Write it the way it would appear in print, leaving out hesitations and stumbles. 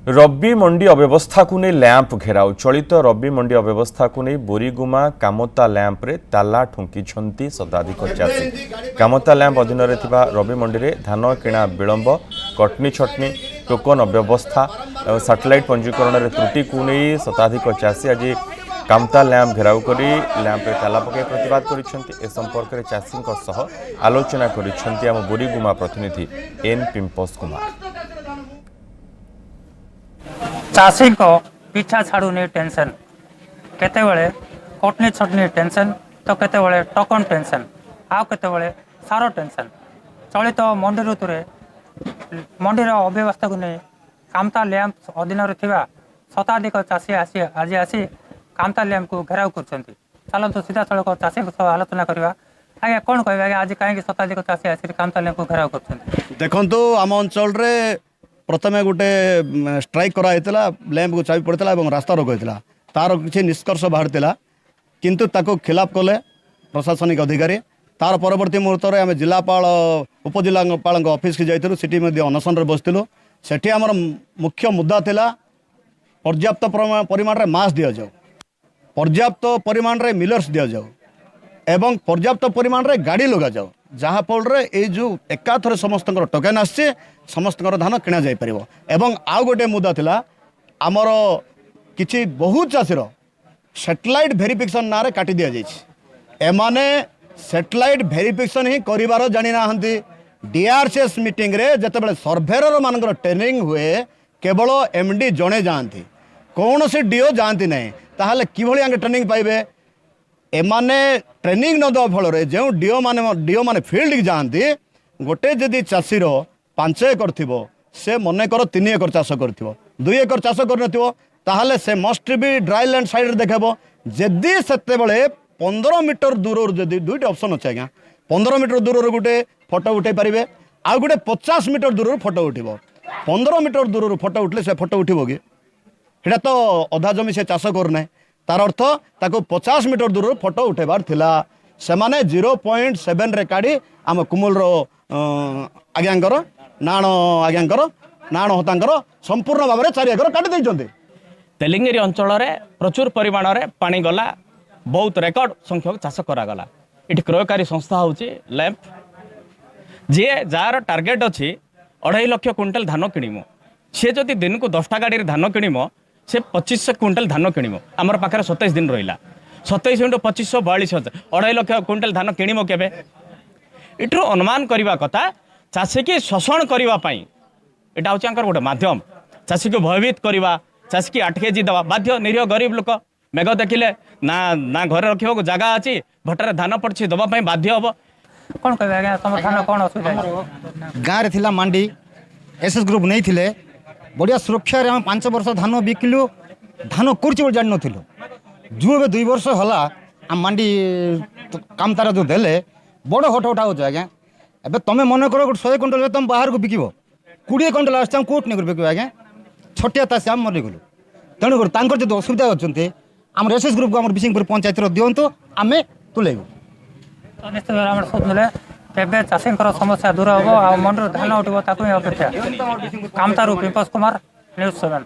रबी मंडी अव्यवस्था को नहीं लैंप घेराव चलित रबी मंडी अव्यवस्था को नहीं बोरीगुमा कामता लैंप रे ताला ठुंकी शताधिक चाषी कामता लैंप अधीन रबी मंडी रे धान किणा विलंब कटनी छटनी टोकन अव्यवस्था सैटेलाइट पंजीकरण रे त्रुटि को नहीं शताधिक चाषी आज कामता लैंप घेराव कर लैंप रे ताला पकई प्रतिवाद कर संपर्क में चाषी आलोचना कर बोरीगुमा प्रतिनिधि एन पिंपस कुमार। चाषी को पीछा छाड़ूनी टेंशन केते कटनी छटनी टेंशन तो केते टोकन टेंशन आउ केते सार टेंशन चलित मंडी ऋतु मंडीर अव्यवस्था को नहीं कामता लैंप अधीन शताधिक चाषी आज आसी कामता लैंप को घेराव कर चलतु सीधा सड़क चाषी आलोचना करवा आज्ञा कौन कह आज कहीं शताधिक चाषी आसी कामता लैंप को घेराव कर देखु आम अंचल प्रथमे गोटे स्ट्राइक कराइला लैंप को चाबी पड़ता और रास्ता रोक होता तार किसी निष्कर्ष बाहर किंतु ताको खिलाफ कले प्रशासनिक अधिकारी तार परवर्ती मुहूर्त में आम जिलापाल उपजिलापाल ऑफिस की जाइलु सिटी अनशन बसलु सेठी आमर मुख्य मुद्दा थिला पर्याप्त परिमाण रे मास दिया जाओ पर्याप्त परिमाण रे मिलर्स दिया जाओ एवं पर्याप्त परिमाण रे गाड़ी लगा जाओ जहाँ फल ये जो एकाथर समस्त टोकेन आसचे समस्त धान किणा जाई परिबो एवं आउ गोटे मुद्दा थिला आमर किछि बहुत चाषीर सैटेलाइट वेरिफिकेशन ना रे काटी दिया जाइछि एमाने सैटेलाइट वेरिफिकेशन ही करिवार जानि नाहंती डीआरसीएस मीटिंग रे जतेबेले सर्वेयर मानकर ट्रेनिंग हुए केवल एमडी जणे जाती कौन से डीओ जाती नहीं ताहले किभली आगे ट्रेनिंग पाइबे एमाने ट्रेनिंग न दवा फल जो डीओ माने फील्ड की जाती गोटे जदि चाषीर 5 एकर थी से मन कर 3 एकर चाष कर 2 एकर चाष कर से must be dry land side देखेब जदि से 15 मीटर दूर जदि दुईट ऑप्शन अच्छे आज्ञा 15 मीटर दूर गोटे फोटो उठे पारे आउ गोटे 50 मीटर दूर फोटो उठब 15 मीटर दूर फोटो उठले से फोटो उठब कि सेटा तो अधा जमी से चाष करना तार अर्थ ताको 50 मीटर दूर फोटो उठेबार थिला से माने 0.7 रे काढ़ी आम कुमुलर आज्ञांकर नाण आज्ञांकर नाण हतांकर संपूर्ण भाव में 4 एकर काटी देइचंते। तेलिंगेरी अंचल रे प्रचुर परिमाण रे पानी गला बहुत रेकर्ड संख्यक चाष करागला इटी क्रयकारी संस्था होची लैंप जे जार टार्गेट अच्छी 2.5 लाख क्विंटल धान किणीमु सी जदि दिन को 10टा गाड़ी धान किणीम से 2500 क्विंटल धान किणीम आमर पाखे 27 दिन रहा 27 × 2500 42,000 2.5 लाख क्विंटल धान किणीम केबे इठू अनुमान करवा कथा चाषी की शोषण करने यहाँ हूँ गोटे माध्यम चाषी को भयभीत करवा चाषी की 8 केजी देवा बाध्य निरीह गरीब लोक मेघ देखिले ना ना घर रखा जगह अच्छी भट्टार धान पड़ी दवाई बाध्य हम कौन कह आज्ञा तुम धान कौन असुविधा गाँव में थिला मंडी एसएस ग्रुप नहीं थिले बढ़िया सुरक्षा हम 5 वर्ष धान बिकिलु धान करछि जान नथिलु जो ए 2 वर्ष होला आम मंडी काम तारा जो देले बड़ हट उठा हो आज्ञा एबे तमे मन करो 100 क्विंटल तुम बाहर को बिकिबो 20 क्विंटल आस कोट नहीं बिकिबो आज्ञा छोटिया तासी आम मरी गलु तेणु कर तांकर जो असुविधा अच्छे आम एसएस ग्रुप को आम बिसिंगपुर पंचायत दिंतु आम तुलेबू तो निश्चित भाव में शुभुले केबे चाषी समस्या दूर हम आ मंडी धान उठब ताकू अपेक्षा कामतारू पिंपस कुमार न्यूज़ 7।